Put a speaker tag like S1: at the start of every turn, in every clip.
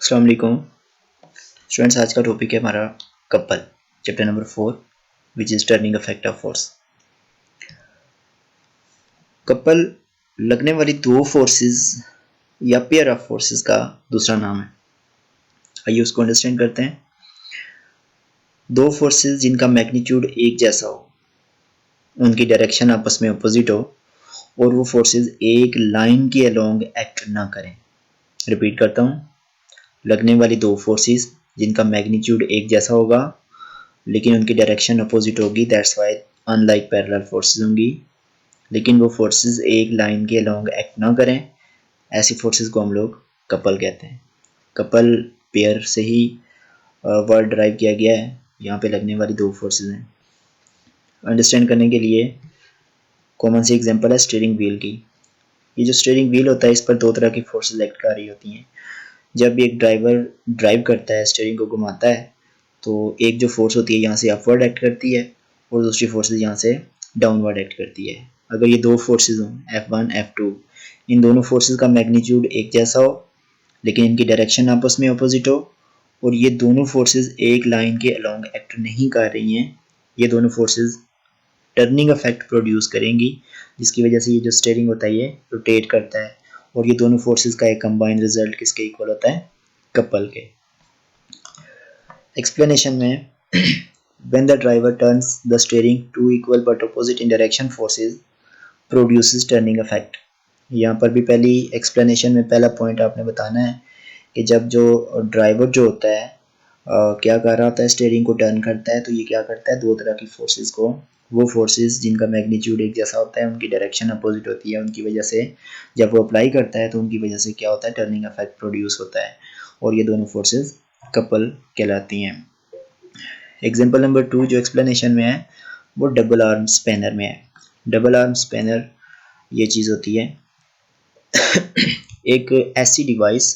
S1: अस्सलाम वालेकुम स्टूडेंट्स। आज का टॉपिक है हमारा couple, chapter number 4 which is turning effect of force. Couple लगने वाली दो फोर्सेस या पेयर ऑफ फोर्सेस का दूसरा नाम है। आइए उसको अंडरस्टैंड करते हैं। दो फोर्सेस जिनका मैग्नीट्यूड एक जैसा हो, उनकी डायरेक्शन आपस में अपोजिट हो और वो फोर्सेस एक लाइन के अलोंग एक्ट ना करें। रिपीट करता हूँ, लगने वाली दो फोर्सेस जिनका मैग्नीट्यूड एक जैसा होगा लेकिन उनकी डायरेक्शन अपोजिट होगी, that's why unlike parallel forces होंगी, लेकिन वो फोर्सेस एक लाइन के अलोंग एक्ट ना करें। ऐसी फोर्सेस को हम लोग कपल कहते हैं। कपल पेयर से ही वर्ड ड्राइव किया गया है। यहाँ पे लगने वाली दो फोर्सेस हैं। अंडरस्टैंड करने के लिए कॉमन सी एग्जांपल है स्टीयरिंग व्हील की। ये जो स्टीयरिंग व्हील होता है, इस पर दो तरह की फोर्सेस एक्ट कर रही होती हैं। जब एक ड्राइवर ड्राइव करता है, स्टीयरिंग को घुमाता है, तो एक जो फोर्स होती है यहाँ से अपवर्ड एक्ट करती है और दूसरी फोर्सेस यहाँ से डाउनवर्ड एक्ट करती है। अगर ये दो फोर्सेस हों F1 F2, इन दोनों फोर्सेस का मैग्नीट्यूड एक जैसा हो लेकिन इनकी डायरेक्शन आपस में अपोजिट हो और ये दोनों फोर्सेस एक लाइन के अलोंग एक्ट नहीं कर रही हैं, ये दोनों फोर्सेस टर्निंग इफेक्ट प्रोड्यूस करेंगी, जिसकी वजह से ये जो स्टीयरिंग होता है ये रोटेट करता है और ये दोनों फोर्सेस का एक कंबाइंड रिजल्ट किसके इक्वल होता है? कपल के। एक्सप्लेनेशन में when the driver turns the steering two equal but opposite in direction forces produces turning effect। यहाँ पर भी पहली एक्सप्लेनेशन में पहला पॉइंट आपने बताना है कि जब जो ड्राइवर जो होता है क्या कर रहा होता है, स्टीयरिंग को टर्न करता है, तो ये क्या करता है, दो तरह की फोर्सेस को, वो फोर्सेस जिनका मैग्नीट्यूड एक जैसा होता है उनकी डायरेक्शन अपोजिट होती है, उनकी वजह से जब वो अप्लाई करता है तो उनकी वजह से क्या होता है, टर्निंग इफेक्ट प्रोड्यूस होता है और ये दोनों फोर्सेस कपल कहलाती हैं। एग्जाम्पल नंबर 2 जो एक्सप्लेनेशन में है वो डबल आर्म स्पैनर में है। डबल आर्म स्पैनर ये चीज़ होती है एक ऐसी डिवाइस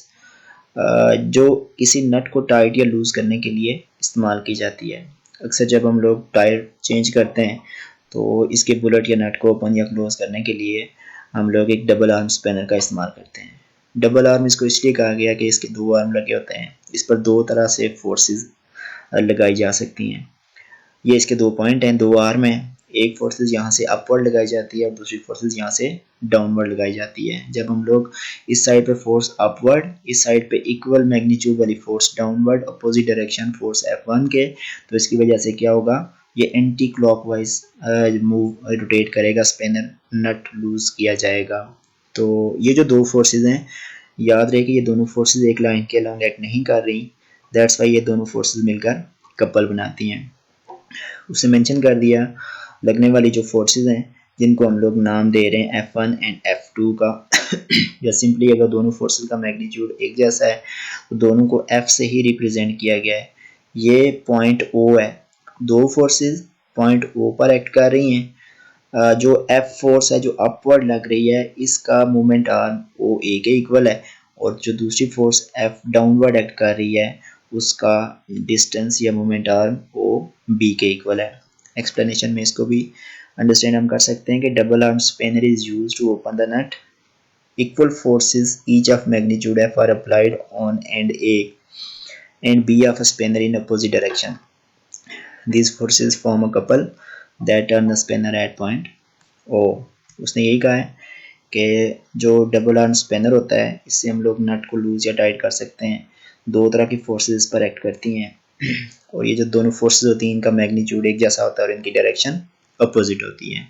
S1: जो किसी नट को टाइट या लूज़ करने के लिए इस्तेमाल की जाती है। अक्सर जब हम लोग टायर चेंज करते हैं तो इसके बुलेट या नट को ओपन या क्लोज करने के लिए हम लोग एक डबल आर्म स्पैनर का इस्तेमाल करते हैं। डबल आर्म इसको इसलिए कहा गया कि इसके दो आर्म लगे होते हैं, इस पर दो तरह से फोर्सेस लगाई जा सकती हैं। ये इसके दो पॉइंट हैं, दो आर्म हैं। एक फोर्सेस यहाँ से अपवर्ड लगाई जाती है और दूसरी फोर्सेस यहाँ से डाउनवर्ड लगाई जाती है। जब हम लोग इस साइड पे फोर्स अपवर्ड, इस साइड पे इक्वल मैग्नीट्यूड वाली force downward, opposite direction force F1 के, तो इसकी वजह से क्या होगा, ये एंटी क्लॉकवाइज मूव रोटेट करेगा स्पिनर, नट लूज किया जाएगा। तो ये जो दो फोर्सेस हैं, याद रहे कि ये दोनों फोर्सेस एक लाइन के अलोंग एक्ट नहीं कर रही, दैट्स वाई ये दोनों फोर्सेस मिलकर कपल बनाती हैं। उसे मेंशन कर दिया लगने वाली जो फोर्सेस हैं जिनको हम लोग नाम दे रहे हैं F1 एंड F2 का या सिंपली अगर दोनों फोर्सेस का मैग्नीट्यूड एक जैसा है तो दोनों को F से ही रिप्रेजेंट किया गया है। ये पॉइंट O है, दो फोर्सेस पॉइंट O पर एक्ट कर रही हैं। जो F फोर्स है जो अपवर्ड लग रही है, इसका मोमेंट आर्म OA के इक्वल है और जो दूसरी फोर्स F डाउनवर्ड एक्ट कर रही है उसका डिस्टेंस या मोमेंट आर्म OB के इक्वल है। एक्सप्लेनेशन में इसको भी अंडरस्टैंड हम कर सकते हैं कि double arm spanner is used to open the nut, equal forces each of magnitude F are applied on end A and B of a spanner in opposite direction. These forces form a couple that turn the spanner at point O। उसने यही कहा है कि जो double arm spanner होता है इससे हम लोग नट को लूज या टाइट कर सकते हैं। दो तरह की फोर्सेस पर एक्ट करती हैं और ये जो दोनों फोर्सेस होती हैं इनका मैग्नीट्यूड एक जैसा होता है और इनकी डायरेक्शन अपोजिट होती है।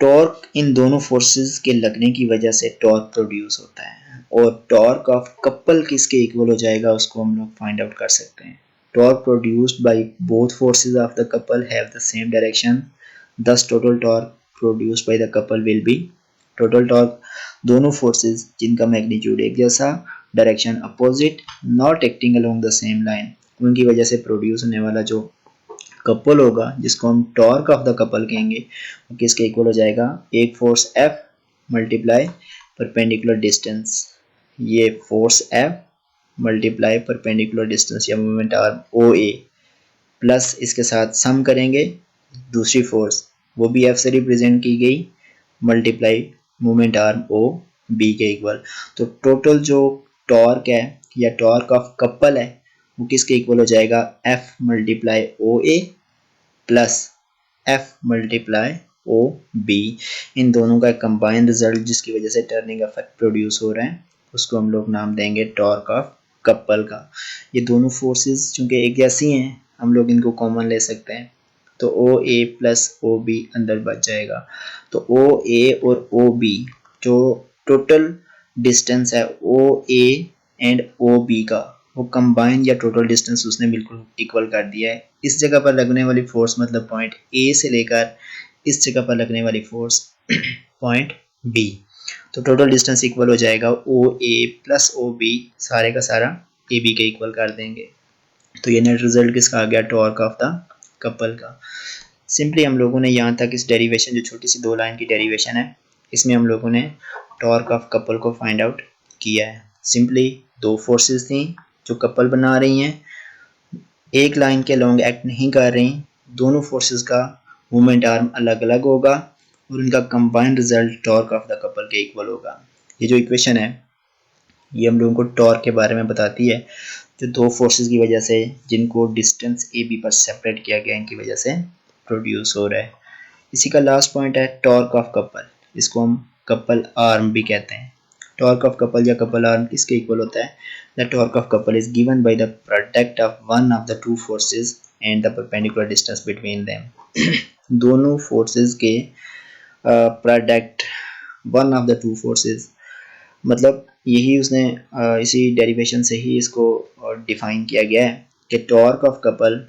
S1: टॉर्क इन दोनों फोर्सेस के लगने की वजह से टॉर्क प्रोड्यूस होता है और टॉर्क ऑफ कपल किसके इक्वल हो जाएगा उसको हम लोग फाइंड आउट कर सकते हैं। Torque produced by both forces of the couple have the same direction, thus total torque produced by the couple will be, total torque दोनों फोर्सेस जिनका मैग्नीट्यूड एक जैसा, direction opposite, not acting along the same line, उनकी वजह से produce होने वाला जो कपल होगा जिसको हम टॉर्क ऑफ द कपल कहेंगे, वो किसके इक्वल हो जाएगा, एक force F multiply perpendicular distance, ये force F multiply perpendicular distance या मोमेंट आर्म OA प्लस इसके साथ सम करेंगे दूसरी फोर्स वो भी F से रिप्रेजेंट की गई multiply moment arm O B के इक्वल। तो टोटल जो टॉर्क है या टॉर्क ऑफ कपल है वो किसके इक्वल हो जाएगा, F multiply O A plus F multiply O B. इन दोनों का कंबाइन रिजल्ट जिसकी वजह से टर्निंग इफेक्ट प्रोड्यूस हो रहा है उसको हम लोग नाम देंगे टॉर्क ऑफ कपल का। ये दोनों फोर्सेस चूंकि एक जैसी हैं हम लोग इनको कॉमन ले सकते हैं, तो ओ ए प्लस ओ बी अंदर बच जाएगा। तो ओ ए और ओ बी जो टोटल डिस्टेंस है ओ ए एंड ओ बी का वो कंबाइन या टोटल डिस्टेंस उसने बिल्कुल इक्वल कर दिया है। इस जगह पर लगने वाली फोर्स मतलब पॉइंट ए से लेकर इस जगह पर लगने वाली फोर्स पॉइंट बी, तो टोटल डिस्टेंस इक्वल हो जाएगा ओ ए प्लस ओ बी, सारे का सारा ए बी के इक्वल कर देंगे। तो ये नेट रिजल्ट किसका आ गया, टॉर्क ऑफ द कपल का। सिंपली हम लोगों ने यहाँ तक इस डेरिवेशन जो छोटी सी 2 लाइन की डेरिवेशन है इसमें हम लोगों ने टॉर्क ऑफ कपल को फाइंड आउट किया है। सिंपली दो फोर्सेस थी जो कपल बना रही हैं, एक लाइन के लॉन्ग एक्ट नहीं कर रही, दोनों फोर्सेस का मूवमेंट आर्म अलग अलग होगा और उनका combined result torque of the couple के इक्वल होगा। ये जो इक्वेशन है ये हम लोगों को टॉर्क के बारे में बताती है, जो दो फोर्सेस की वजह से जिनको डिस्टेंस ए बी पर सेपरेट किया गया इनकी वजह से प्रोड्यूस हो रहा है। इसी का लास्ट पॉइंट है टॉर्क ऑफ कपल, इसको हम कपल आर्म भी कहते हैं। टॉर्क ऑफ कपल या कपल आर्म किसके इक्वल होता है, the torque of couple is given by the product of one of the two forces and the perpendicular distance between them. दोनों फोर्सेस के product one of the two forces, मतलब यही उसने इसी derivation से ही इसको डिफाइन किया गया है कि टॉर्क ऑफ कपल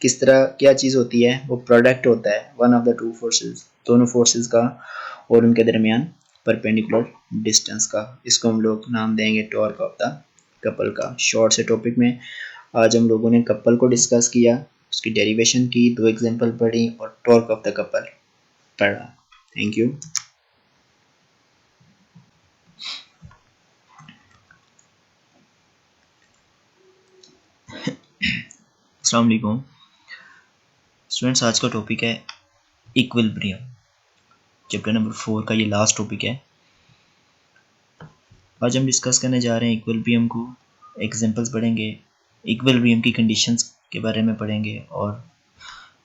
S1: किस तरह क्या चीज़ होती है, वो प्रोडक्ट होता है one of the two forces, दोनों फोर्सेस का और उनके दरमियान परपेंडिकुलर डिस्टेंस का। इसको हम लोग नाम देंगे टॉर्क ऑफ द कपल का। शॉर्ट से टॉपिक में आज हम लोगों ने कपल को डिस्कस किया, उसकी डेरिवेशन की, 2 एग्जांपल पढ़ी और टॉर्क ऑफ द कपल पढ़ा। Thank you. अस्सलाम वालेकुम स्टूडेंट्स, आज का टॉपिक है इक्विलिब्रियम। चैप्टर नंबर 4 का ये लास्ट टॉपिक है। आज हम डिस्कस करने जा रहे हैं इक्विलिब्रियम को, एग्जांपल्स पढ़ेंगे, इक्विलिब्रियम की कंडीशंस के बारे में पढ़ेंगे और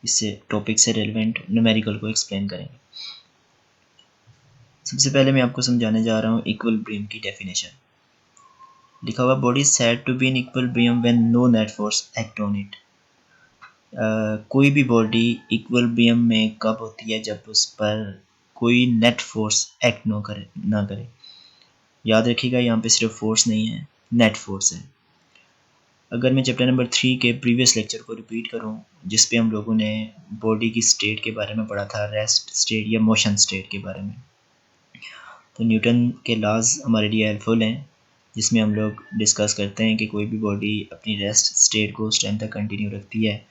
S1: इससे टॉपिक से रिलेवेंट न्यूमेरिकल को एक्सप्लेन करेंगे। सबसे पहले मैं आपको समझाने जा रहा हूँ इक्विलिब्रियम की डेफिनेशन। लिखा हुआ body is said to be in equilibrium when no net force act on it. कोई भी बॉडी इक्विलिब्रियम में कब होती है, जब उस पर कोई नेट फोर्स एक्ट ना करे। याद रखिएगा यहाँ पे सिर्फ फोर्स नहीं है, नेट फोर्स है। अगर मैं चैप्टर नंबर 3 के प्रीवियस लेक्चर को रिपीट करूँ जिस पे हम लोगों ने बॉडी की स्टेट के बारे में पढ़ा था, रेस्ट स्टेट या मोशन स्टेट के बारे में, तो न्यूटन के लॉज हमारे लिए हेल्पफुल हैं, जिसमें हम लोग डिस्कस करते हैं कि कोई भी बॉडी अपनी रेस्ट स्टेट को उस टाइम तक कंटिन्यू रखती है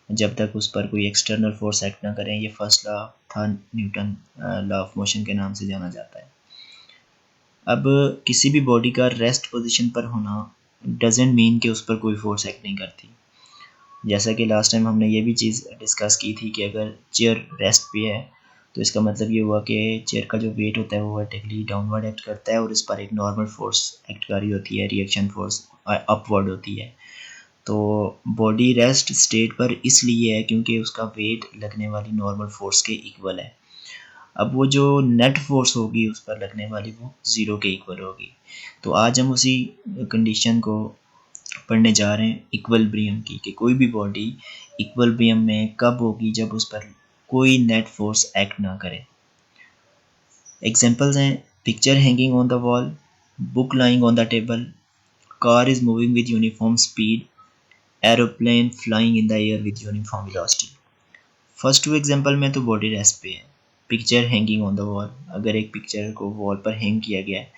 S1: जब तक उस पर कोई एक्सटर्नल फोर्स एक्ट ना करें। ये फर्स्ट लॉ था, न्यूटन लॉ ऑफ मोशन के नाम से जाना जाता है। अब किसी भी बॉडी का रेस्ट पोजीशन पर होना डजेंट मीन कि उस पर कोई फोर्स एक्ट नहीं करती। जैसा कि लास्ट टाइम हमने ये भी चीज़ डिस्कस की थी कि अगर चेयर रेस्ट पे है तो इसका मतलब ये हुआ कि चेयर का जो वेट होता है वो वर्टिकली डाउनवर्ड एक्ट करता है और इस पर एक नॉर्मल फोर्स एक्ट कर रही होती है, रिएक्शन फोर्स अपवर्ड होती है। तो बॉडी रेस्ट स्टेट पर इसलिए है क्योंकि उसका वेट लगने वाली नॉर्मल फोर्स के इक्वल है। अब वो जो नेट फोर्स होगी उस पर लगने वाली वो ज़ीरो के इक्वल होगी। तो आज हम उसी कंडीशन को पढ़ने जा रहे हैं इक्विलिब्रियम की, कि कोई भी बॉडी इक्विलिब्रियम में कब होगी, जब उस पर कोई नेट फोर्स एक्ट ना करे। एग्जांपल्स हैं picture hanging on the wall, book lying on the table, car is moving with uniform speed, aeroplane flying in the air with uniform velocity. First 2 example में तो बॉडी रेस्ट पे है। Picture hanging on the wall, अगर एक picture को wall पर hang किया गया है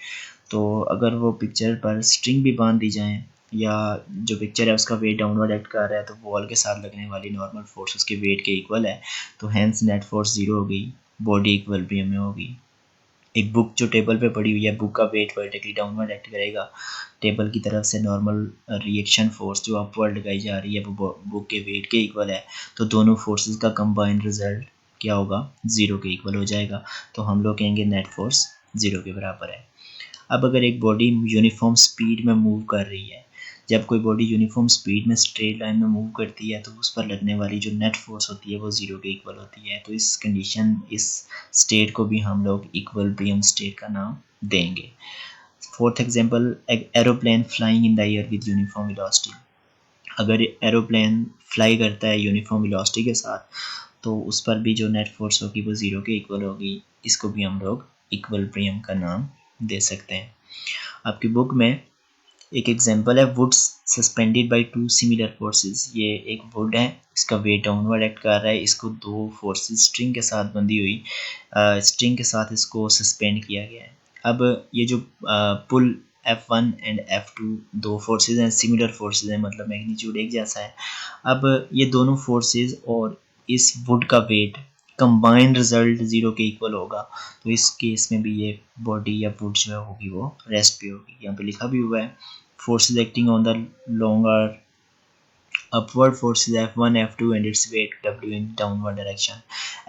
S1: तो अगर वो पिक्चर पर स्ट्रिंग भी बांध दी जाए या जो पिक्चर है उसका वेट डाउनवर्ड एक्ट कर रहा है तो वॉल के साथ लगने वाली नॉर्मल फोर्स उसके वेट के इक्वल है, तो हैंस नेट फोर्स ज़ीरो हो गई, बॉडी इक्विलिब्रियम में होगी। एक बुक जो टेबल पे पड़ी हुई है, बुक का वेट वर्टिकली डाउनवर्ड एक्ट करेगा, टेबल की तरफ से नॉर्मल रिएक्शन फोर्स जो अपवर्ड लगाई जा रही है वो बुक के वेट के इक्वल है, तो दोनों फोर्सेस का कंबाइंड रिजल्ट क्या होगा, ज़ीरो के इक्वल हो जाएगा। तो हम लोग कहेंगे नेट फोर्स ज़ीरो के बराबर है। अब अगर एक बॉडी यूनिफॉर्म स्पीड में मूव कर रही है, जब कोई बॉडी यूनिफॉर्म स्पीड में स्ट्रेट लाइन में मूव करती है तो उस पर लगने वाली जो नेट फोर्स होती है वो ज़ीरो के इक्वल होती है। तो इस कंडीशन, इस स्टेट को भी हम लोग इक्विलिब्रियम स्टेट का नाम देंगे। Fourth example, aeroplane flying in the air with uniform velocity. अगर एरोप्लेन फ्लाई करता है यूनिफॉर्म वेलोसिटी के साथ तो उस पर भी जो नेट फोर्स होगी वो ज़ीरो के इक्वल होगी। इसको भी हम लोग इक्विलिब्रियम का नाम दे सकते हैं। आपकी बुक में एक एग्जांपल है, woods suspended by two similar forces. ये एक वुड है, इसका वेट डाउनवर्ड एक्ट कर रहा है, इसको दो फोर्सेस स्ट्रिंग के साथ बंधी हुई स्ट्रिंग के साथ इसको सस्पेंड किया गया है। अब ये जो पुल F1 एंड F2 दो फोर्सेस हैं, सिमिलर फोर्सेस हैं, मतलब मैग्नीट्यूड एक जैसा है। अब ये दोनों फोर्सेस और इस वुड का वेट कंबाइंड रिजल्ट ज़ीरो के इक्वल होगा। तो इस केस में भी ये बॉडी या वुड जो होगी वो रेस्ट पे होगी। यहाँ पे लिखा भी हुआ है, forces acting on the longer upward forces F1, F2 and its weight W in downward direction।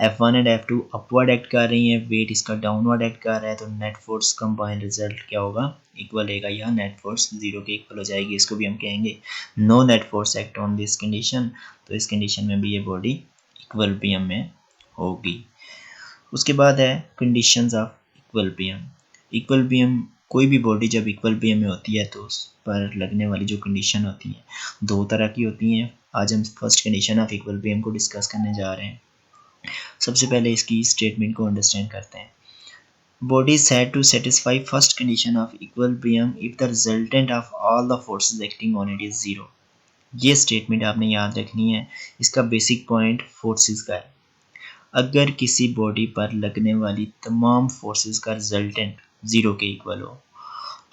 S1: F1 and F2 upward act कर रही हैं, वेट इसका डाउनवर्ड एक्ट कर रहा है, तो नेट फोर्स कंबाइंड रिजल्ट क्या होगा, इक्वल रहेगा, या नेट फोर्स ज़ीरो के इक्वल हो जाएगी। इसको भी हम कहेंगे no net force act on this condition. तो इस कंडीशन में भी ये बॉडी इक्विलिब्रियम में होगी। उसके बाद है कंडीशंस ऑफ इक्विलिब्रियम। इक्विलिब्रियम, कोई भी बॉडी जब इक्विलिब्रियम में होती है तो उस पर लगने वाली जो कंडीशन होती है दो तरह की होती हैं। आज हम फर्स्ट कंडीशन ऑफ इक्विलिब्रियम को डिस्कस करने जा रहे हैं। सबसे पहले इसकी स्टेटमेंट को अंडरस्टैंड करते हैं। Body is said to satisfy first condition of equilibrium if the resultant of all the forces acting on it is zero. ये स्टेटमेंट आपने याद रखनी है। इसका बेसिक पॉइंट फोर्सेस का है। अगर किसी बॉडी पर लगने वाली तमाम फोर्सेस का रिजल्टेंट ज़ीरो के इक्वल हो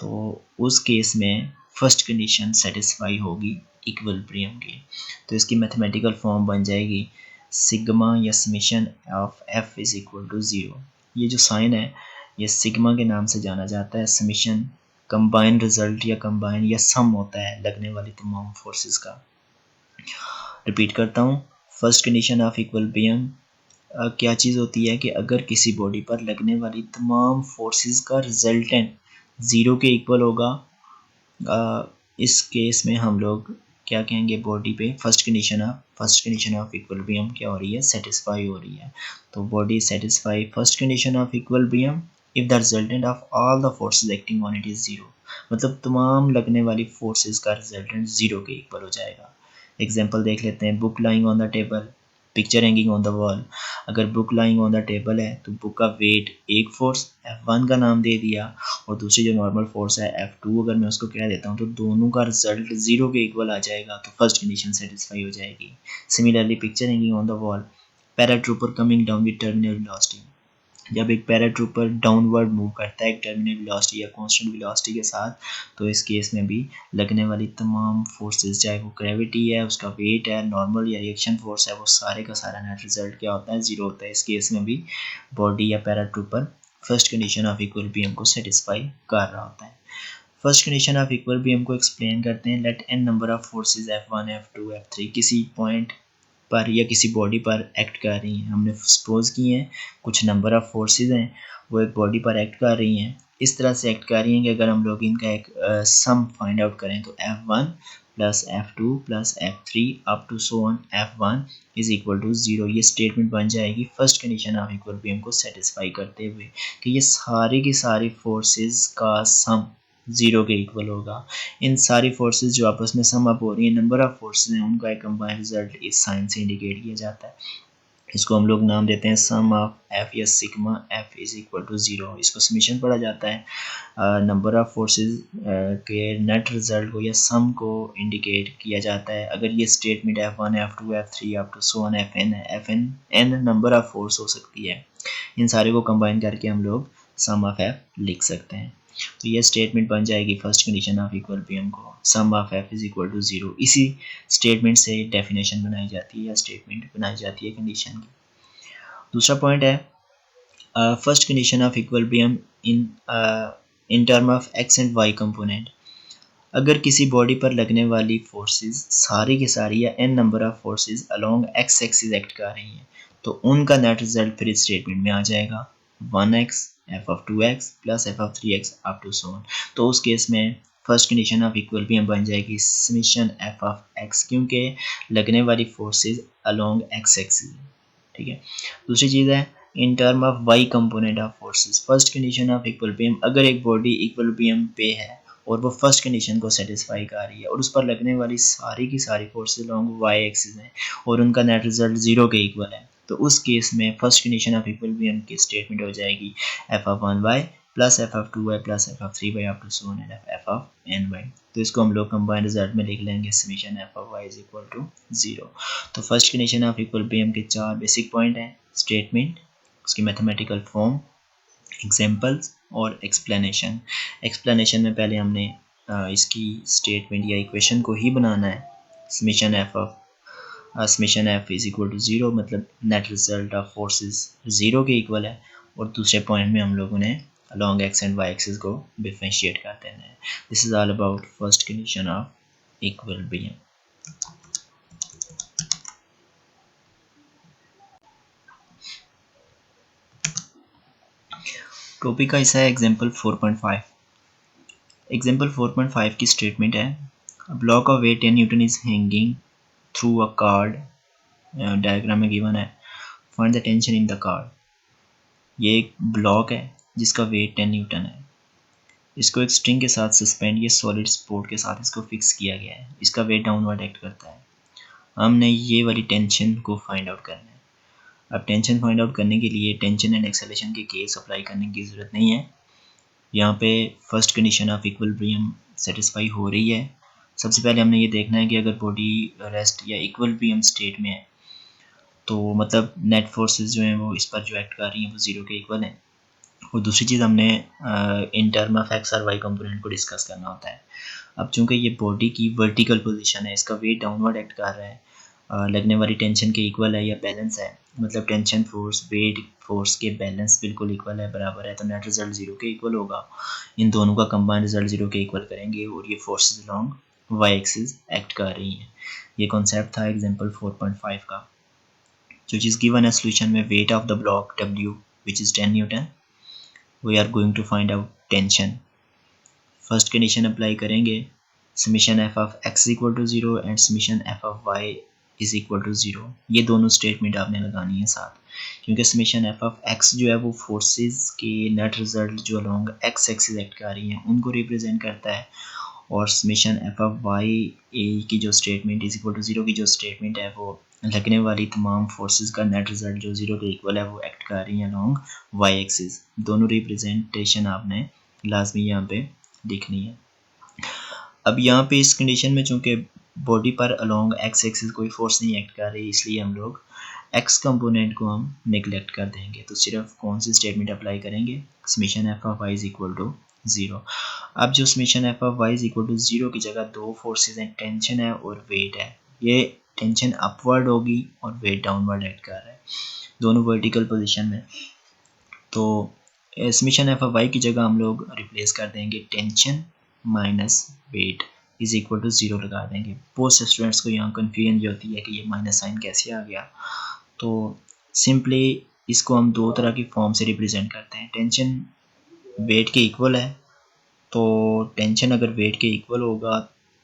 S1: तो उस केस में फर्स्ट कंडीशन सेटिस्फाई होगी इक्विलिब्रियम की। तो इसकी मैथमेटिकल फॉर्म बन जाएगी सिग्मा या summation of F is equal to zero. ये जो साइन है ये सिग्मा के नाम से जाना जाता है। समेशन कंबाइन रिजल्ट या कंबाइन या सम होता है लगने वाली तमाम फोर्सेस का। रिपीट करता हूँ, फर्स्ट कंडीशन ऑफ इक्विलिब्रियम क्या चीज़ होती है कि अगर किसी बॉडी पर लगने वाली तमाम फोर्सेस का रिजल्टेंट ज़ीरो के इक्वल होगा, इस केस में हम लोग क्या कहेंगे, बॉडी पे फर्स्ट कंडीशन ऑफ इक्विलिब्रियम क्या हो रही है, सेटिस्फाई हो रही है। तो body satisfy first condition of equilibrium if the resultant of all the forces acting on it is zero. मतलब तमाम लगने वाली फोर्सेस का रिजल्टेंट ज़ीरो के इक्वल हो जाएगा। एग्जाम्पल देख लेते हैं, book lying on the table, picture hanging on the wall. अगर book lying on the table है तो बुक का वेट एक फोर्स F1 का नाम दे दिया और दूसरी जो नॉर्मल फोर्स है F2 अगर मैं उसको कह देता हूँ तो दोनों का रिजल्ट ज़ीरो के इक्वल आ जाएगा। तो फर्स्ट कंडीशन सेटिस्फाई हो जाएगी। Similarly picture hanging on the wall, paratrooper coming down with terminal velocity. जब एक पैराट्रूपर डाउनवर्ड मूव करता है एक टर्मिनल वेलोसिटी या कांस्टेंट वेलोसिटी के साथ, तो इस केस में भी लगने वाली तमाम फोर्सेस, चाहे वो ग्रेविटी है, उसका वेट है, नॉर्मल या रिएक्शन फोर्स है, वो सारे का सारा नेट रिजल्ट क्या होता है, ज़ीरो होता है। इस केस में भी बॉडी या paratrooper first condition of equilibrium को सेटिस्फाई कर रहा होता है। फर्स्ट कंडीशन ऑफ इक्विलिब्रियम को एक्सप्लेन करते हैं। Let n number of forces F1, F2, F3 किसी पॉइंट पर या किसी बॉडी पर एक्ट कर रही हैं। हमने सपोज किए हैं कुछ नंबर ऑफ फोर्सेस हैं वो एक बॉडी पर एक्ट कर रही हैं। इस तरह से एक्ट कर रही हैं कि अगर हम लोग इनका एक सम फाइंड आउट करें तो F1 plus F2 plus F3 up to so on F1 is equal to zero. ये स्टेटमेंट बन जाएगी फर्स्ट कंडीशन ऑफ इक्विलिब्रियम को सेटिस्फाई करते हुए कि ये सारी की सारी फोर्सेस का सम ज़ीरो के इक्वल होगा। इन सारी फोर्सेस जो आपस में सम अप हो रही हैं, नंबर ऑफ फोर्सेस हैं, उनका एक कंबाइंड रिजल्ट इस साइन से इंडिकेट किया जाता है। इसको हम लोग नाम देते हैं सम ऑफ एफ या sigma F is equal to zero. इसको समीशन पढ़ा जाता है नंबर ऑफ फोर्सेस के नेट रिजल्ट को या सम को इंडिकेट किया जाता है। अगर ये statement F1, F2, F3 up to so on Fn है, Fn n number of force हो सकती है, इन सारे को कंबाइन करके हम लोग सम ऑफ एफ लिख सकते हैं। तो ये स्टेटमेंट बन जाएगी फर्स्ट कंडीशन ऑफ इक्विलिब्रियम को, sum of F is equal to zero. इसी स्टेटमेंट से डेफिनेशन बनाई जाती है या स्टेटमेंट बनाई जाती है कंडीशन की। दूसरा पॉइंट है first condition of equilibrium in term of X and Y component. अगर किसी बॉडी पर लगने वाली फोर्सेस सारी की सारी या n number of forces along X axis act कर रही हैं तो उनका नेट रिजल्ट फिर इस स्टेटमेंट में आ जाएगा। 1x F of 2x plus F of 3x up to so on. तो उस केस में फर्स्ट कंडीशन ऑफ इक्विलिब्रियम बन जाएगी समेशन एफ ऑफ x, क्योंकि लगने वाली फोर्सेस अलोंग x एक्सिस है, ठीक है। दूसरी चीज़ है इन term of y component of forces. First condition of equilibrium, अगर एक बॉडी इक्विलिब्रियम पे है और वो फर्स्ट कंडीशन को सेटिस्फाई कर रही है और उस पर लगने वाली सारी की सारी फोर्सेस अलोंग y एक्सिस हैं और उनका नेट रिजल्ट जीरो के इक्वल है, तो उस केस में फर्स्ट कंडीशन ऑफ इक्विलिब्रियम की स्टेटमेंट हो जाएगी F of 1y plus F of 2y plus F of 3y up to so on and F of ny। तो इसको हम लोग कंबाइंड रिजल्ट में लिख लेंगे summation F of y is equal to 0। तो फर्स्ट कंडीशन ऑफ इक्विलिब्रियम के चार बेसिक पॉइंट हैं, स्टेटमेंट, उसकी मैथमेटिकल फॉर्म, एग्जांपल्स और एक्सप्लेनेशन। एक्सप्लेनेशन में पहले हमने इसकी स्टेटमेंट या इक्वेशन को ही बनाना है। Summation F is equal to 0, मतलब नेट रिजल्ट ऑफ फोर्सेस 0 के इक्वल है, और दूसरे पॉइंट में हम लोगों ने along x and y axis को डिफरेंशिएट कर देना है। This is all about first condition of equilibrium. Topic का हिस्सा है एग्जांपल 4.5। एग्जांपल 4.5 की स्टेटमेंट है block of weight 10 newton is hanging through a cord, diagram में गिवन है, find the tension in the cord. ये एक ब्लॉक है जिसका वेट 10 न्यूटन है, इसको एक स्ट्रिंग के साथ सस्पेंड या सॉलिड सपोर्ट के साथ इसको फिक्स किया गया है, इसका वेट डाउनवर्ड एक्ट करता है। हमने ये वाली टेंशन को फाइंड आउट करना है। अब टेंशन फाइंड आउट करने के लिए टेंशन एंड एक्सेलरेशन के केस अप्लाई करने की ज़रूरत नहीं है। यहाँ पे first condition of equilibrium satisfy हो रही है। सबसे पहले हमने ये देखना है कि अगर बॉडी रेस्ट या इक्विलिब्रियम स्टेट में है तो मतलब नेट फोर्सेस जो हैं वो इस पर जो एक्ट कर रही हैं वो 0 के इक्वल हैं। और दूसरी चीज़ हमने इन टर्म ऑफ एक्स और वाई कंपोनेंट को डिस्कस करना होता है। अब चूंकि ये बॉडी की वर्टिकल पोजीशन है, इसका वेट डाउनवर्ड एक्ट कर रहा है, लगने वाली टेंशन के इक्वल है या बैलेंस है, मतलब टेंशन फोर्स वेट फोर्स के बैलेंस बिल्कुल इक्वल है, बराबर है, तो नेट रिजल्ट 0 के इक्वल होगा। इन दोनों का कंबाइंड रिजल्ट 0 के इक्वल करेंगे और ये forces along Y axis act कर रही हैं। ये कॉन्सेप्ट था एग्जांपल 4.5 का। जो चीज़ गिवन है सोल्यूशन में weight of the block W which is 10 newton, we are going to find out tension। First condition apply करेंगे, summation F of x equal to 0 and summation F of y is equal to 0। ये दोनों statement आपने लगानी है साथ, क्योंकि summation F of x जो है वो फोर्सेस के नेट रिजल्ट जो अलोंग x एक्सिस एक्ट कर रही हैं उनको रिप्रेजेंट करता है, और समेशन एफ ऑफ y की जो स्टेटमेंट इज इक्वल टू 0 की जो स्टेटमेंट है वो लगने वाली तमाम फोर्सेस का नेट रिजल्ट जो 0 के इक्वल है वो एक्ट कर रही हैं अलोंग y एक्सिस। दोनों रिप्रेजेंटेशन आपने लाजमी यहाँ पे दिखनी है। अब यहाँ पे इस कंडीशन में चूंकि बॉडी पर अलोंग एक्स एक्सिस कोई फोर्स नहीं एक्ट कर रही, इसलिए हम लोग एक्स कंपोनेंट को हम नेगलेक्ट कर देंगे। तो सिर्फ कौन सी स्टेटमेंट अप्लाई करेंगे, summation F of Y is equal to 0। अब जो summation F of Y is equal to 0 की जगह दो फोर्सेज हैं, टेंशन है और वेट है। ये टेंशन अपवर्ड होगी और वेट डाउनवर्ड एक्ट कर रहा है, दोनों वर्टिकल पोजिशन में। तो समेशन एफ ऑफ वाई की जगह हम लोग रिप्लेस कर देंगे tension minus weight is equal to 0 लगा देंगे। बहुत से स्टूडेंट्स को यहाँ कन्फ्यूजन ये होती है कि ये माइनस साइन कैसे आ गया। तो सिंपली इसको हम दो तरह की फॉर्म से रिप्रेजेंट करते हैं। टेंशन वेट के इक्वल है, तो टेंशन अगर वेट के इक्वल होगा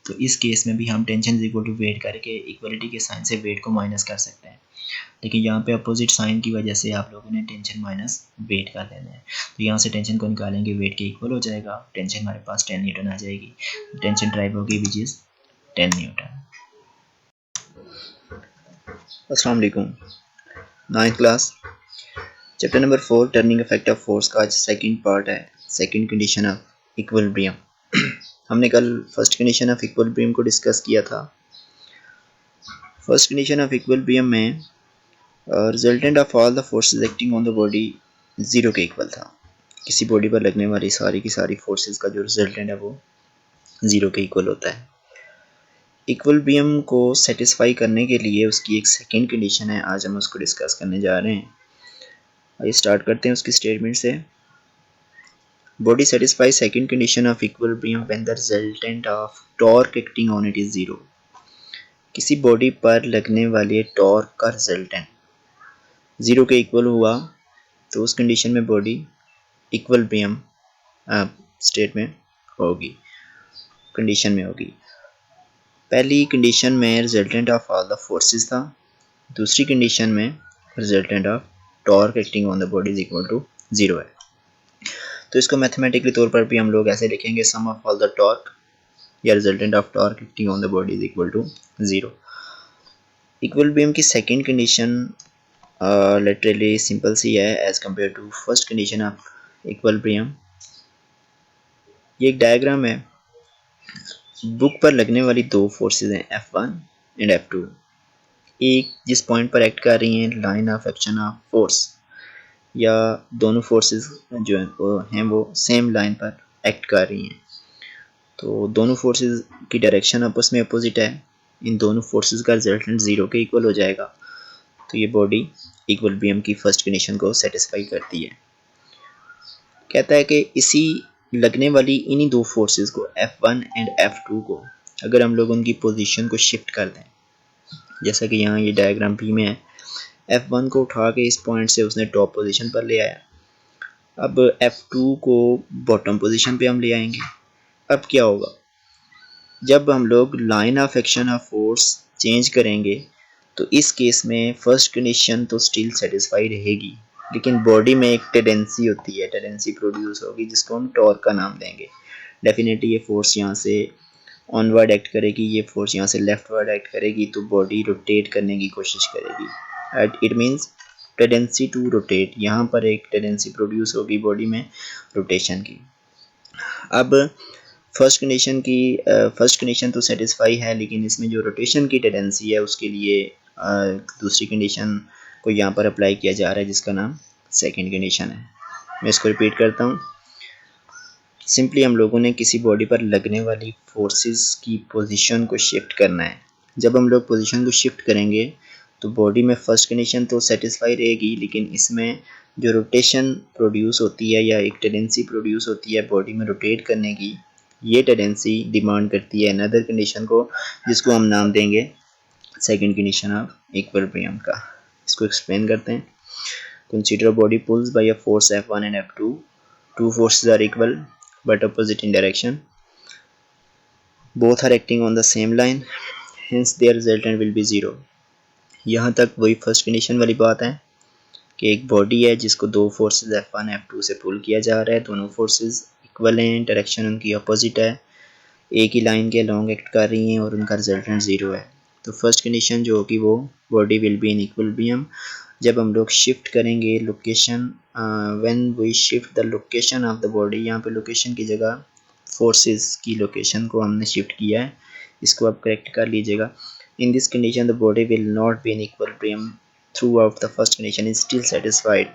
S1: तो इस केस में भी हम tension is equal to weight करके इक्वलिटी के साइन से वेट को माइनस कर सकते हैं। लेकिन यहाँ पे अपोजिट साइन की वजह से आप लोगों ने टेंशन माइनस वेट कर लेना है। तो यहाँ से टेंशन को निकालेंगे, वेट के इक्वल हो जाएगा, टेंशन हमारे पास 10 न्यूटन आ जाएगी, टेंशन ड्राइव होगी विच इज़ 10 न्यूटन। अस्सलाम वालेकुम। 9th class chapter number 4 turning effect of force का आज सेकंड पार्ट है, सेकंड कंडीशन ऑफ इक्विलिब्रियम। हमने कल फर्स्ट कंडीशन ऑफ इक्विलिब्रियम को डिस्कस किया था। फर्स्ट कंडीशन ऑफ इक्विलिब्रियम में resultant of all the forces acting on the body 0 के इक्वल था। किसी बॉडी पर लगने वाली सारी की सारी फोर्सेस का जो रिजल्टेंट है वो 0 के इक्वल होता है। इक्विलिब्रियम को सेटिस्फाई करने के लिए उसकी एक सेकंड कंडीशन है, आज हम उसको डिस्कस करने जा रहे हैं। आइए स्टार्ट करते हैं उसकी स्टेटमेंट से। Body satisfy second condition of equilibrium when the resultant of torque acting on it is 0। किसी बॉडी पर लगने वाले टॉर्क का रिजल्टेंट 0 के इक्वल हुआ तो उस कंडीशन में बॉडी इक्विलिब्रियम स्टेट में होगी, कंडीशन में होगी। पहली कंडीशन में resultant of all the forces था, दूसरी कंडीशन में resultant of torque acting on the body is equal to 0 है। तो इसको मैथमेटिकली तौर पर भी हम लोग ऐसे लिखेंगे, sum of all the torque या resultant of torque acting on the body is equal to 0। Equilibrium की सेकंड कंडीशन लिटरली सिंपल सी है as compare to first condition of equilibrium. ये एक डायग्राम है, बुक पर लगने वाली दो फोर्सेस हैं F1 एंड F2। एक जिस पॉइंट पर एक्ट कर रही हैं line of action of force, या दोनों फोर्सेस जो हैं वो सेम लाइन पर एक्ट कर रही हैं, तो दोनों फोर्सेस की डायरेक्शन आपस में अपोजिट है, इन दोनों फोर्सेस का रिजल्टेंट 0 के इक्वल हो जाएगा। तो ये बॉडी इक्विलिब्रियम की फर्स्ट कंडीशन को सेटिस्फाई करती है। कहता है कि इसी लगने वाली इन्हीं दो फोर्सेस को F1 एंड F2 को अगर हम लोग उनकी पोजीशन को शिफ्ट कर दें, जैसा कि यहाँ ये डायग्राम भी में है, F1 को उठा के इस पॉइंट से उसने टॉप पोजीशन पर ले आया, अब F2 को बॉटम पोजीशन पे हम ले आएंगे। अब क्या होगा, जब हम लोग line of action of force change करेंगे तो इस केस में फर्स्ट कंडीशन तो स्टिल सेटिस्फाई रहेगी, लेकिन बॉडी में एक टेंडेंसी होती है, टेंडेंसी प्रोड्यूस होगी जिसको हम टॉर्क का नाम देंगे। डेफिनेटली ये फोर्स यहाँ से ऑनवर्ड एक्ट करेगी, ये फोर्स यहाँ से लेफ्टवर्ड एक्ट करेगी, तो बॉडी रोटेट करने की कोशिश करेगी। It means tendency to rotate, यहाँ पर एक टेंडेंसी प्रोड्यूस होगी बॉडी में रोटेशन की। अब फर्स्ट कंडीशन तो सेटिस्फाई है, लेकिन इसमें जो रोटेशन की टेंडेंसी है उसके लिए दूसरी कंडीशन को यहाँ पर अप्लाई किया जा रहा है जिसका नाम सेकंड कंडीशन है। मैं इसको रिपीट करता हूँ। सिंपली हम लोगों ने किसी बॉडी पर लगने वाली फोर्सेस की पोजीशन को शिफ्ट करना है। जब हम लोग पोजीशन को शिफ्ट करेंगे तो बॉडी में फर्स्ट कंडीशन तो सेटिस्फाई रहेगी, लेकिन इसमें जो रोटेशन प्रोड्यूस होती है या एक टेंडेंसी प्रोड्यूस होती है बॉडी में रोटेट करने की, ये टेंडेंसी डिमांड करती है अनदर कंडीशन को जिसको हम नाम देंगे सेकंड कंडीशन ऑफ इक्विलिब्रियम का। इसको एक्सप्लेन करते हैं। Consider body pulls by a force F1 and F2, two forces are equal but opposite in direction, both are acting on the same line, hence their resultant will be 0। यहाँ तक वही first condition वाली बात है कि एक body है जिसको दो फोर्सेस F1 F2 से पुल किया जा रहा है, दोनों फोर्सेस इक्वल हैं, डायरेक्शन उनकी अपोजिट है, एक ही लाइन के अलॉन्ग एक्ट कर रही हैं और उनका रिजल्टेंट 0 है। तो फर्स्ट कंडीशन जो होगी वो body will be in equilibrium. जब हम लोग शिफ्ट करेंगे location, when we shift the location of the body, यहाँ पे लोकेशन की जगह फोर्सेस की लोकेशन को हमने शिफ्ट किया है, इसको आप करेक्ट कर लीजिएगा। In this condition the body will not be in equilibrium through out the first condition is still satisfied.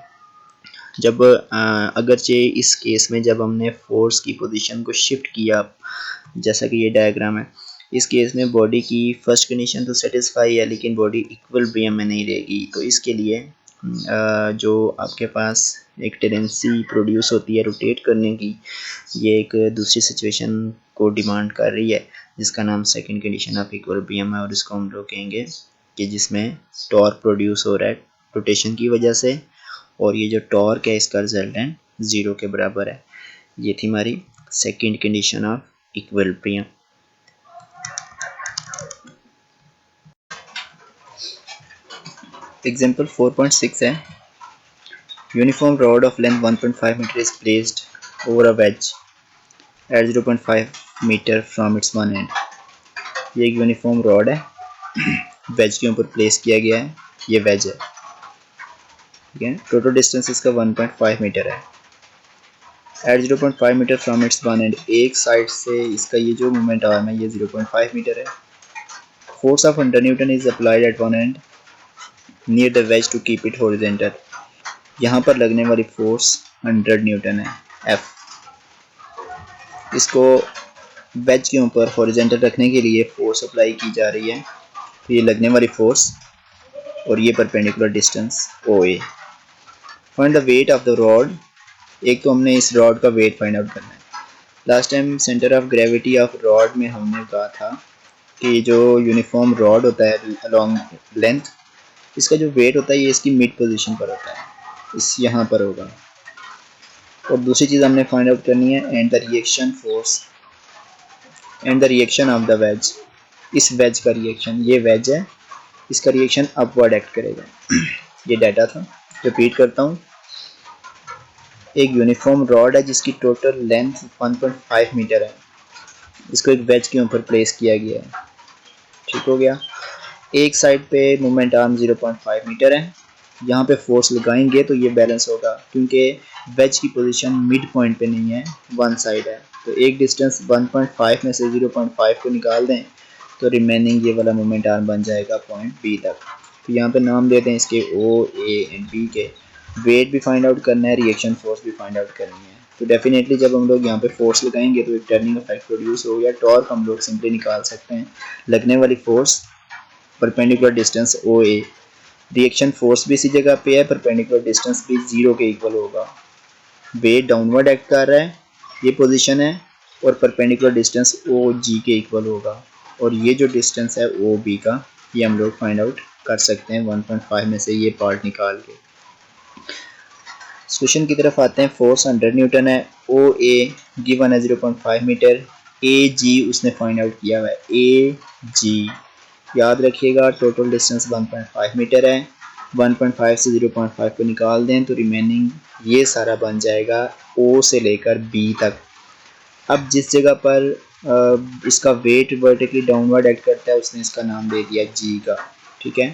S1: जब अगरचे इस केस में जब हमने फोर्स की पोजीशन को शिफ्ट किया, जैसा कि ये डायग्राम है, इस केस में बॉडी की फर्स्ट कंडीशन तो सेटिस्फाई है लेकिन बॉडी इक्विलिब्रियम में नहीं रहेगी। तो इसके लिए जो आपके पास एक टेंडेंसी प्रोड्यूस होती है रोटेट करने की, ये एक दूसरी सिचुएशन को डिमांड कर रही है जिसका नाम सेकंड कंडीशन ऑफ इक्विलिब्रियम है, और इसको हम लोग कहेंगे कि जिसमें टॉर्क प्रोड्यूस हो रहा है रोटेशन की वजह से, और ये जो टॉर्क है इसका रिजल्टेंट 0 के बराबर है। ये थी हमारी second condition of equilibrium. Example 4.6 है, uniform rod of length 1.5 metre is placed over a wedge at 0.5 metre from its one end. ये एक यूनिफॉर्म रॉड है, वेज के ऊपर प्लेस किया गया है, ये वेज है, ठीक है। टोटल डिस्टेंस इसका 1.5 मीटर है। At 0.5 metre from its one end, एक साइड से इसका ये जो मोमेंट आर्म है ये 0.5 मीटर है। Force of 100 newton is applied at one end near the wedge to keep it horizontal. यहाँ पर लगने वाली फोर्स 100 न्यूटन है F। इसको वेज के ऊपर हॉरिजॉन्टल रखने के लिए फोर्स अप्लाई की जा रही है, तो ये लगने वाली फोर्स और ये perpendicular distance OA। Find the wait of the rod. एक तो हमने इस रॉड का वेट फाइंड आउट करना है। Last time centre of gravity of rod में हमने कहा था कि जो यूनिफॉर्म रॉड होता है अलॉन्ग लेंथ, इसका जो वेट होता है ये इसकी मिड पोजीशन पर होता है। इस यहाँ पर होगा। और दूसरी चीज़ हमने फाइंड आउट करनी है and the reaction force and the reaction of the ways. इस वेज का रिएक्शन, ये वेज है, इसका रिएक्शन अपवर्ड एक्ट करेगा। ये डाटा था, रिपीट करता हूँ। एक यूनिफॉर्म रॉड है जिसकी टोटल लेंथ 1.5 मीटर है, इसको एक वेज के ऊपर प्लेस किया गया है, ठीक हो गया। एक साइड पे मोमेंट आर्म 0.5 मीटर है, यहाँ पे फोर्स लगाएंगे तो ये बैलेंस होगा, क्योंकि वेज की पोजीशन मिड पॉइंट पे नहीं है, वन साइड है। तो एक डिस्टेंस 1.5 में से 0.5 को निकाल दें तो रिमेनिंग ये वाला मोमेंट आर्म बन जाएगा पॉइंट बी तक। तो यहाँ पे नाम देते हैं इसके ओ, ए एंड बी के। वेट भी फाइंड आउट करना है, रिएक्शन फोर्स भी फाइंड आउट करनी है। तो डेफिनेटली जब हम लोग यहाँ पे फोर्स लगाएंगे तो एक टर्निंग इफेक्ट प्रोड्यूस हो गया। टॉर्क हम लोग सिंपली निकाल सकते हैं, लगने वाली फोर्स परपेंडिकुलर डिस्टेंस ओ ए, रिएक्शन फोर्स भी इसी जगह पे है, परपेंडिकुलर डिस्टेंस भी 0 के इक्वल होगा। वेट डाउनवर्ड एक्ट कर रहा है, ये पोजीशन है, और परपेंडिकुलर डिस्टेंस ओ जी के इक्वल होगा। और ये जो डिस्टेंस है ओ बी का, ये हम लोग फाइंड आउट कर सकते हैं 1.5 में से ये पार्ट निकाल के। सोल्यूशन की तरफ आते हैं। फोर्स 100 न्यूटन है, ओ ए गिवन है 0.5 मीटर, ए जी उसने फाइंड आउट किया हुआ है, ए जी याद रखिएगा। टोटल डिस्टेंस 1.5 मीटर है, 1.5 से 0.5 को निकाल दें तो रिमेनिंग ये सारा बन जाएगा ओ से लेकर बी तक। अब जिस जगह पर इसका वेट वर्टिकली डाउनवर्ड एक्ट करता है उसने इसका नाम दे दिया जी का, ठीक है।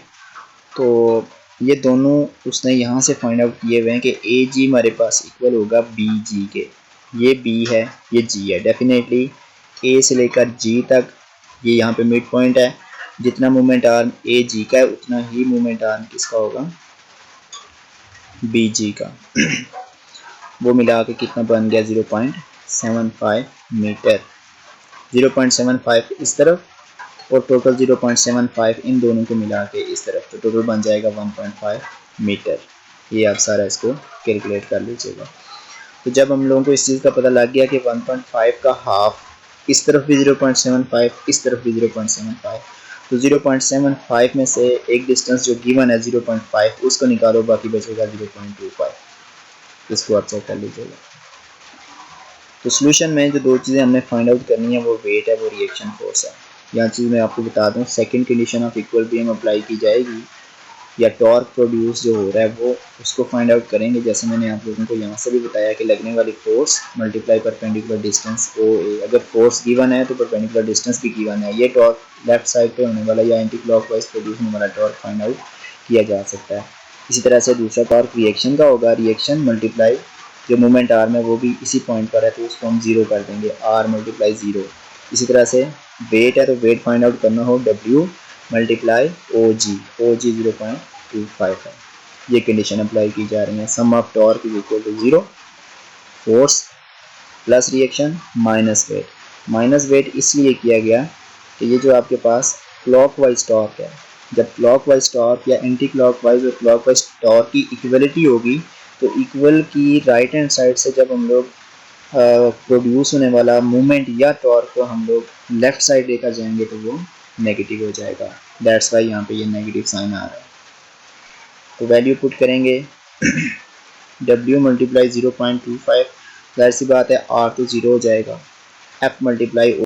S1: तो ये दोनों उसने यहाँ से फाइंड आउट किए हुए हैं कि ए जी हमारे पास इक्वल होगा बी जी के। ये बी है, ये जी है, डेफिनेटली ए से लेकर जी तक ये यहाँ पे मिड पॉइंट है। जितना मोमेंट आर्म ए जी का है उतना ही मोमेंट आर्म किसका होगा, बी जी का। वो मिला के कितना बन गया 0.75 मीटर। 0.75 इस तरफ और टोटल 0.75 इन दोनों को मिला के इस तरफ, तो टोटल बन जाएगा 1.5 मीटर। ये आप सारा इसको कैलकुलेट कर लीजिएगा। तो जब हम लोगों को इस चीज़ का पता लग गया कि 1.5 का हाफ, इस तरफ भी 0.75, इस तरफ भी 0.75, तो 0.75 में से एक डिस्टेंस जो गिवन है 0.5 उसको निकालो, बाकी बचेगा 0.25। इसको आप चेक कर लीजिएगा। तो सोल्यूशन में जो दो चीज़ें हमने फाइंड आउट करनी है वो वेट है, वो रिएक्शन फोर्स है। यहाँ चीज़ मैं आपको बता दूँ, second condition of equilibrium apply की जाएगी या टॉर्क प्रोड्यूस जो हो रहा है वो उसको फाइंड आउट करेंगे। जैसे मैंने आप लोगों को यहाँ से भी बताया कि लगने वाली फोर्स मल्टीप्लाई परपेंडिकुलर डिस्टेंस ओ ए। अगर फोर्स गिवन है तो परपेंडिकुलर डिस्टेंस भी गिवन है। ये टॉर्क लेफ्ट साइड पे होने वाला या एंटी क्लॉकवाइज प्रोड्यूस होने वाला टॉर्क फाइंड आउट किया जा सकता है। इसी तरह से दूसरा टॉर्क रिएक्शन का होगा, रिएक्शन मल्टीप्लाई जो मोमेंट आर्म है वो भी इसी पॉइंट पर है तो उसको हम जीरो कर देंगे, आर मल्टीप्लाई जीरो। इसी तरह से वेट है तो वेट फाइंड आउट करना हो, डब्ल्यू मल्टीप्लाई ओ जी 0.25 है। ये कंडीशन अप्लाई की जा रही है। Sum of torque is equal to 0, force plus reaction minus weight इसलिए किया गया कि ये जो आपके पास क्लॉकवाइज टॉर्क है, जब क्लॉकवाइज टॉर्क या एंटी क्लॉकवाइज और क्लॉकवाइज टॉर्क की इक्वलिटी होगी तो इक्वल की राइट हैंड साइड से जब हम लोग प्रोड्यूस होने वाला मूवमेंट या टॉर्क को हम लोग लेफ्ट साइड लेकर जाएंगे तो वो नेगेटिव हो जाएगा। दैट्स वाई यहाँ पे ये नेगेटिव साइन आ रहा है। तो वैल्यू पुट करेंगे W मल्टीप्लाई 0.25, जाहिर सी बात है R तो 0 हो जाएगा, F मल्टीप्लाई